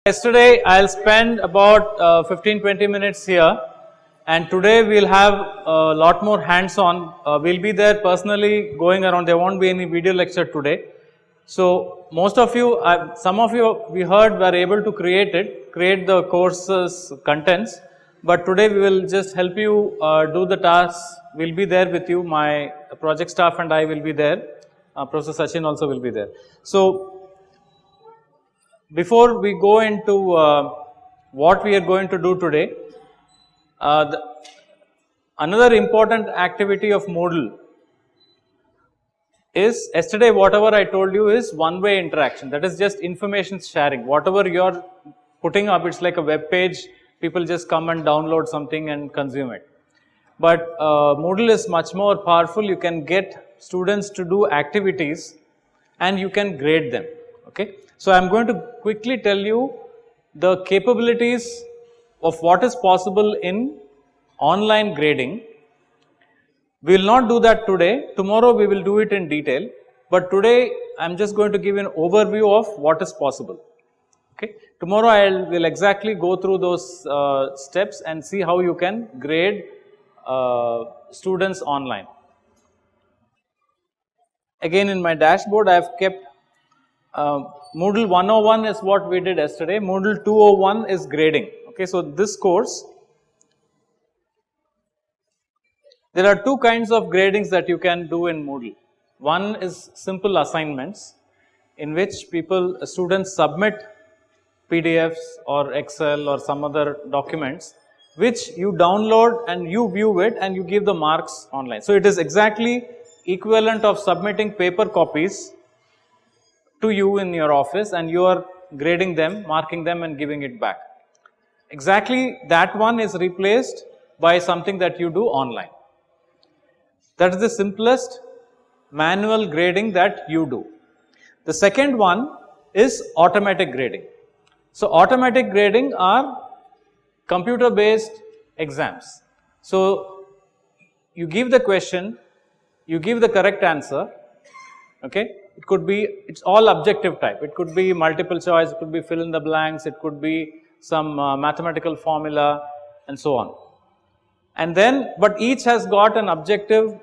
Yesterday I'll spend about 15-20 minutes here, and today we'll have a lot more hands-on. We'll be there personally going around. There won't be any video lecture today. So most of you, some of you we heard were able to create the course's contents, but today we will just help you do the tasks. We'll be there with you. My project staff and I will be there. Professor Sachin also will be there. So before we go into what we are going to do today, another important activity of Moodle is, yesterday whatever I told you is one-way interaction, that is just information sharing. Whatever you are putting up, it's like a web page, people just come and download something and consume it. But Moodle is much more powerful. You can get students to do activities and you can grade them. Okay. So I am going to quickly tell you the capabilities of what is possible in online grading. We will not do that today. Tomorrow we will do it in detail. But today I am just going to give an overview of what is possible. Okay. Tomorrow I will exactly go through those steps and see how you can grade students online. Again, in my dashboard I have kept Moodle 101 is what we did yesterday. Moodle 201 is grading. Okay, so this course, there are two kinds of gradings that you can do in Moodle. One is simple assignments, in which students submit PDFs or Excel or some other documents, which you download and you view it and you give the marks online. So it is exactly equivalent of submitting paper copies to you in your office, and you are grading them, marking them and giving it back. Exactly that one is replaced by something that you do online. That is the simplest manual grading that you do. The second one is automatic grading. So automatic grading are computer based exams. So you give the question, you give the correct answer. Okay. It could be, it's all objective type. It could be multiple choice, it could be fill in the blanks, it could be some mathematical formula and so on. And then, but each has got an objective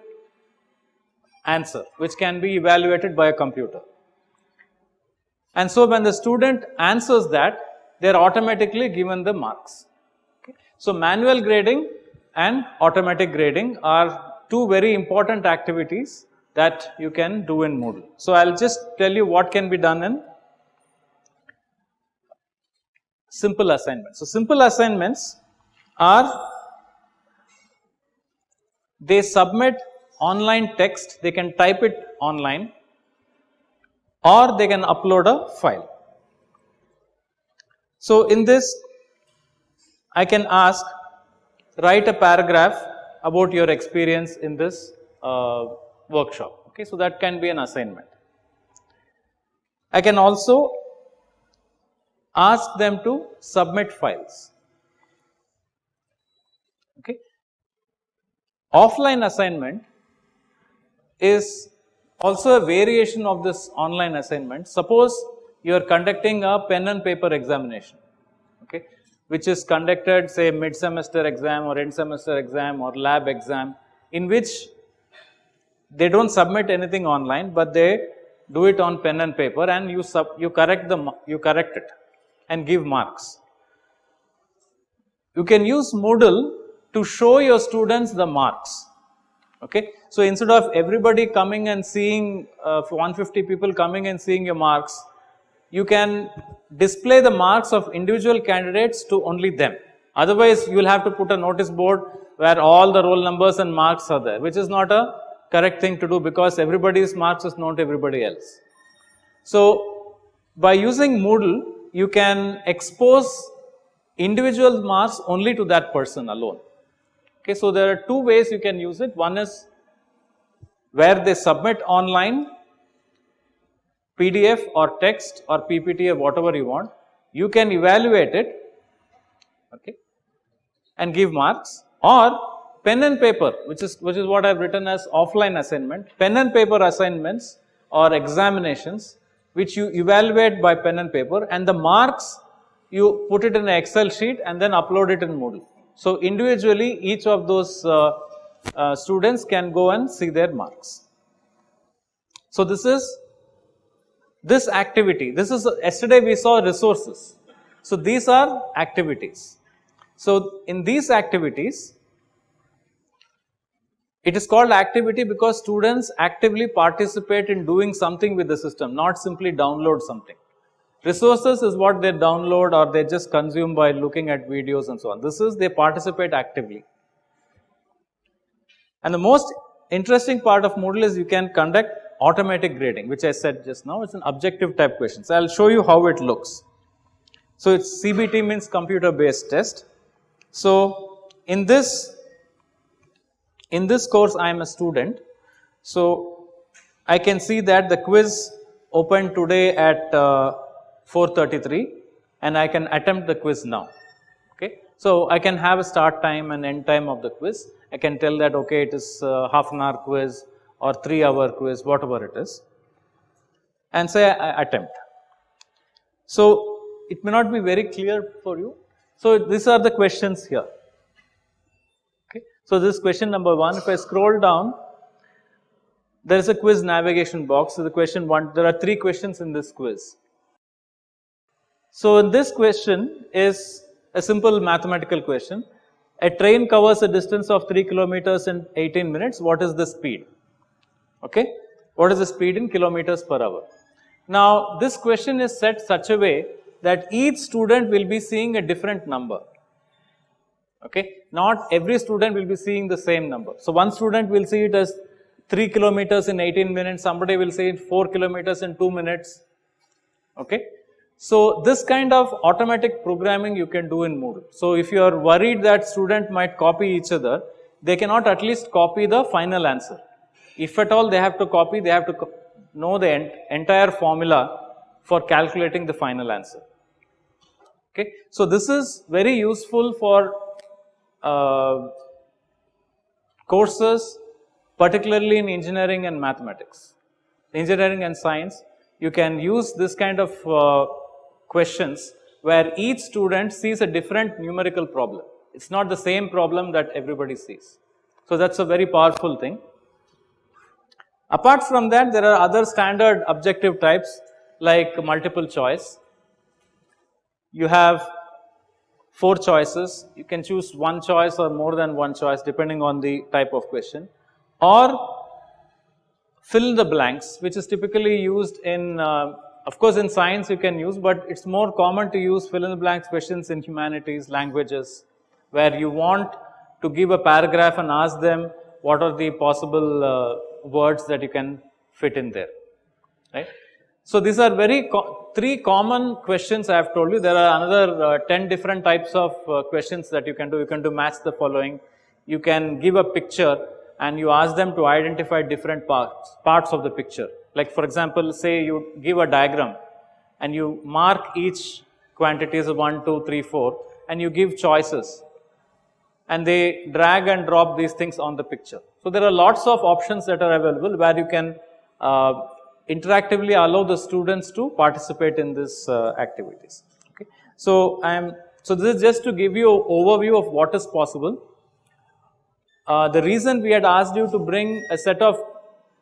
answer which can be evaluated by a computer. And so when the student answers that, they are automatically given the marks. Okay. So manual grading and automatic grading are two very important activities that you can do in Moodle. So I will just tell you what can be done in simple assignments. So simple assignments are, they submit online text, they can type it online or they can upload a file. So in this I can ask, write a paragraph about your experience in this workshop. Okay, so that can be an assignment. I can also ask them to submit files. Okay. Offline assignment is also a variation of this online assignment. Suppose you are conducting a pen and paper examination, okay, which is conducted, say, mid-semester exam or end-semester exam or lab exam, in which they don't submit anything online, but they do it on pen and paper, and you correct it and give marks. You can use Moodle to show your students the marks. Okay, so instead of everybody coming and seeing 150 people coming and seeing your marks, you can display the marks of individual candidates to only them. Otherwise, you will have to put a notice board where all the roll numbers and marks are there, which is not a correct thing to do, because everybody's marks is known to everybody else. So by using Moodle, you can expose individual marks only to that person alone. Okay, so there are two ways you can use it. One is where they submit online PDF or text or PPT or whatever you want. You can evaluate it, okay, and give marks, or pen and paper, which is what I have written as offline assignment. Pen and paper assignments or examinations which you evaluate by pen and paper, and the marks you put it in an Excel sheet and then upload it in Moodle. So individually each of those students can go and see their marks. So this is this activity. This is yesterday we saw resources. So these are activities. So in these activities, it is called activity because students actively participate in doing something with the system, not simply download something. Resources is what they download or they just consume by looking at videos and so on. This is they participate actively. And the most interesting part of Moodle is you can conduct automatic grading, which I said just now. It's an objective type question. So I will show you how it looks. So it's CBT, means computer based test. So in this course I am a student. So I can see that the quiz opened today at 4:33 and I can attempt the quiz now. Okay. So I can have a start time and end time of the quiz. I can tell that okay, it is half an hour quiz or 3-hour quiz, whatever it is, and say I attempt. So it may not be very clear for you. So these are the questions here. Okay. So this is question number 1. If I scroll down, there is a quiz navigation box. So the question 1, there are 3 questions in this quiz. So in this question is a simple mathematical question. A train covers a distance of 3 kilometers in 18 minutes. What is the speed? Okay. What is the speed in kilometers per hour? Now this question is set such a way that each student will be seeing a different number. Okay. Not every student will be seeing the same number. So one student will see it as 3 kilometers in 18 minutes, somebody will say 4 kilometers in 2 minutes. Okay. So this kind of automatic programming you can do in Moodle. So if you are worried that student might copy each other, they cannot at least copy the final answer. If at all they have to copy, they have to know the entire formula for calculating the final answer. Okay. So this is very useful for courses, particularly in engineering and mathematics. Engineering and science, you can use this kind of questions where each student sees a different numerical problem. It's not the same problem that everybody sees. So that's a very powerful thing. Apart from that, there are other standard objective types like multiple choice. You have 4 choices. You can choose one choice or more than one choice depending on the type of question. Or fill in the blanks, which is typically used in, of course in science you can use, but it's more common to use fill in the blanks questions in humanities, languages, where you want to give a paragraph and ask them what are the possible words that you can fit in there, right. So these are 3 common questions I have told you. There are another 10 different types of questions that you can do. You can do match the following. You can give a picture and you ask them to identify different parts of the picture. Like for example, say you give a diagram and you mark each quantities of 1, 2, 3, 4 and you give choices and they drag and drop these things on the picture. So there are lots of options that are available where you can interactively allow the students to participate in these activities. Okay. So this is just to give you an overview of what is possible. The reason we had asked you to bring a set of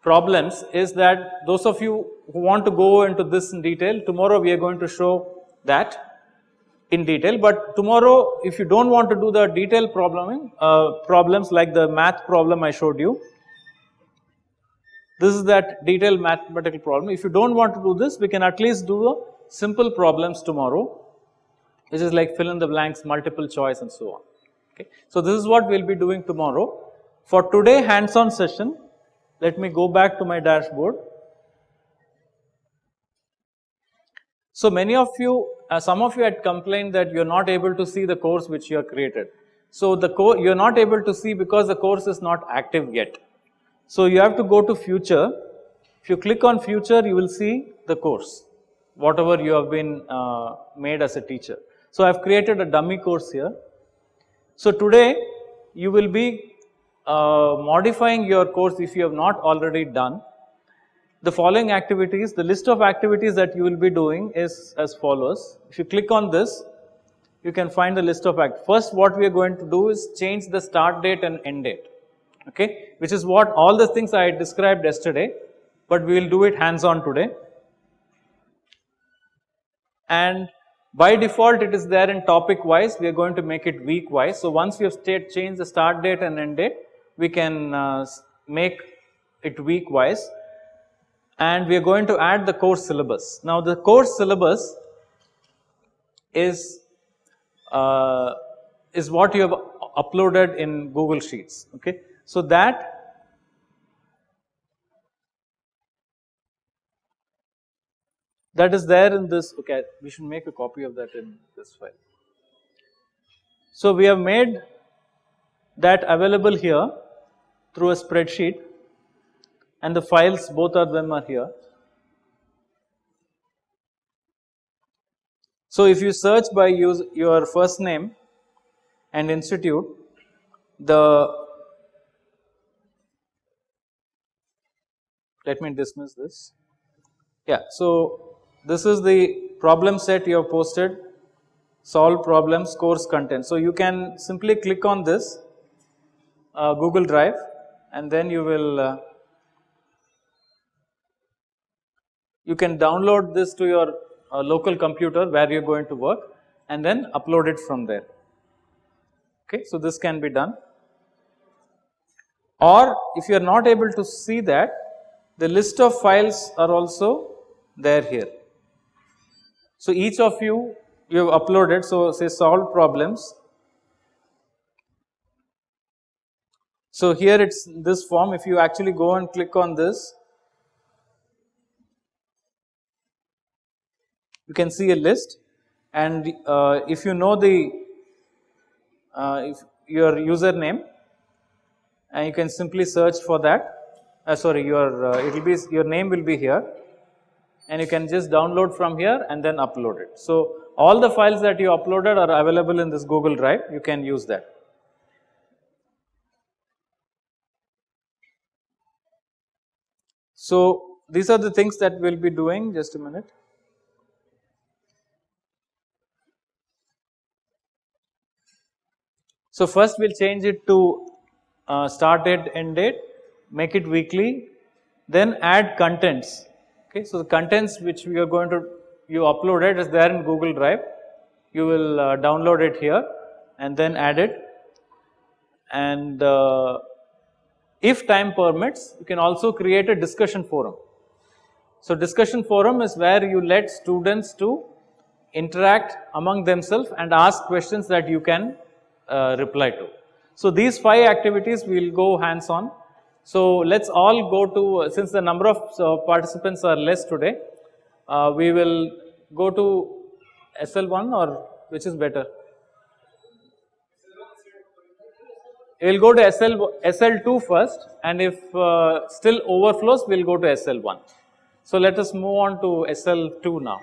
problems is that those of you who want to go into this in detail, tomorrow we are going to show that in detail. But tomorrow, if you don't want to do the detailed problems like the math problem I showed you, this is that detailed mathematical problem. If you don't want to do this, we can at least do the simple problems tomorrow, which is like fill in the blanks, multiple choice and so on. Okay. So this is what we will be doing tomorrow. For today hands-on session, let me go back to my dashboard. So many of you, some of you had complained that you are not able to see the course which you have created. So the you are not able to see because the course is not active yet. So you have to go to future. If you click on future, you will see the course, whatever you have been made as a teacher. So I have created a dummy course here. So today you will be modifying your course if you have not already done. The following activities, the list of activities that you will be doing is as follows. If you click on this, you can find the list of activities. First, what we are going to do is change the start date and end date, okay, which is what all the things I described yesterday, but we will do it hands-on today. And by default, it is there in topic wise. We are going to make it week wise. So once we have changed the start date and end date, we can make it week wise. And we are going to add the course syllabus. Now the course syllabus is what you have uploaded in Google Sheets, okay. So that is there in this, okay, we should make a copy of that in this file. So we have made that available here through a spreadsheet, and the files, both of them are here. So if you search by your first name and institute, let me dismiss this. Yeah, so this is the problem set you have posted, solve problems, course content. So you can simply click on this Google Drive, and then you will you can download this to your local computer where you are going to work, and then upload it from there. Okay, so this can be done. Or if you are not able to see that, the list of files are also there here. So each of you have uploaded, so say solve problems. So here it's this form. If you actually go and click on this, you can see a list, and if you know if your username, and you can simply search for that. Your name will be here, and you can just download from here and then upload it. So all the files that you uploaded are available in this Google Drive. You can use that. So these are the things that we'll be doing. Just a minute. So first we'll change it to start date, end date, make it weekly, then add contents. Okay, so the contents which we are going to you uploaded is there in Google Drive. You will download it here and then add it. And if time permits, you can also create a discussion forum. So discussion forum is where you let students to interact among themselves and ask questions that you can reply to. So these 5 activities we will go hands on. So let's all go to, since the number of participants are less today, we will go to SL1, or which is better? We will go to SL2 first, and if still overflows, we will go to SL1. So let us move on to SL2 now.